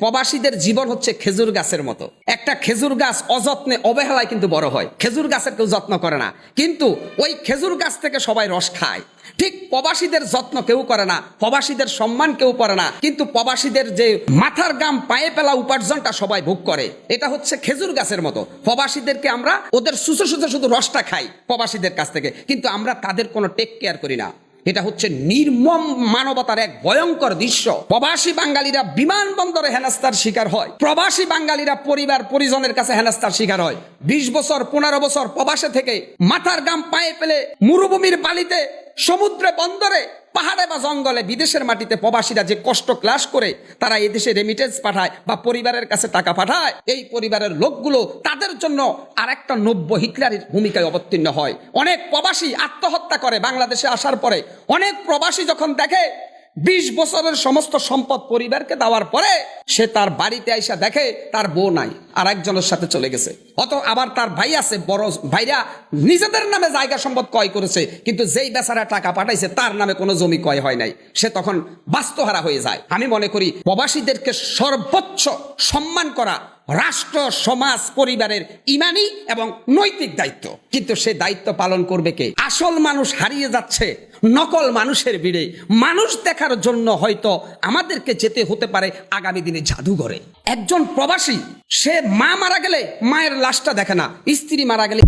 প্রবাসীদের জীবন হচ্ছে খেজুর গাছের মতো। একটা খেজুর গাছ অযত্নে অবহেলায় কিন্তু বড় হয়। খেজুর গাছের কেউ যত্ন করে না, কিন্তু ওই খেজুর গাছ থেকে সবাই রস খায়। ঠিক প্রবাসীদের যত্ন কেউ করে না, প্রবাসীদের সম্মান কেউ করে না, কিন্তু প্রবাসীদের যে মাথার গাম পায়ে পেলা উপার্জনটা সবাই ভোগ করে। এটা হচ্ছে খেজুর গাছের মতো। প্রবাসীদেরকে আমরা ওদের সুসো শুধু রসটা খাই প্রবাসীদের কাছ থেকে, কিন্তু আমরা তাদের কোনো টেক কেয়ার করি না। এটা হচ্ছে নির্মম মানবতার এক ভয়ঙ্কর দৃশ্য। প্রবাসী বাঙালিরা বিমানবন্দরে হেনস্থার শিকার হয়, প্রবাসী বাঙালিরা পরিবার পরিজনের কাছে হেনস্থার শিকার হয়। 20 বছর 15 বছর প্রবাসে থেকে মাথার গাম পায়ে পেলে মরুভূমির বালিতে, সমুদ্রে, বন্দরে, পাহাড়ে বা জঙ্গলে, বিদেশের মাটিতে প্রবাসীরা যে কষ্ট ক্লাস করে তারা এদেশে রেমিটেন্স পাঠায় বা পরিবারের কাছে টাকা পাঠায়, এই পরিবারের লোকগুলো তাদের জন্য আর একটা 90 হিটলারের ভূমিকায় অবতীর্ণ হয়। অনেক প্রবাসী আত্মহত্যা করে বাংলাদেশে আসার পরে। অনেক প্রবাসী যখন দেখে 20 বছরের সমস্ত সম্পদ পরিবারকে দেওয়ার পরে সে তার বাড়িতে আইসা দেখে তার বউ নাই, আর একজনের সাথে চলে গেছে। আবার তার ভাই আছে, বড় ভাইরা নিজেদের নামে জায়গা সম্পদ ক্রয় করেছে, কিন্তু যেই বেচারা টাকা পাঠাইছে তার নামে কোনো জমি ক্রয় হয় নাই। সে তখন বাস্তুহারা হয়ে যায়। আমি মনে করি প্রবাসীদেরকে সর্বোচ্চ সম্মান করা রাষ্ট্র, সমাজ, পরিবারের ইমানি এবং নৈতিক দায়িত্ব। কিন্তু সে দায়িত্ব পালন করবে কে? আসল মানুষ হারিয়ে যাচ্ছে নকল মানুষের ভিড়ে। মানুষ দেখার জন্য হয়তো আমাদেরকে যেতে হতে পারে আগামী দিনে জাদুঘরে। একজন প্রবাসী সে মা মারা গেলে মায়ের লাশটা দেখে না, স্ত্রী মারা গেলে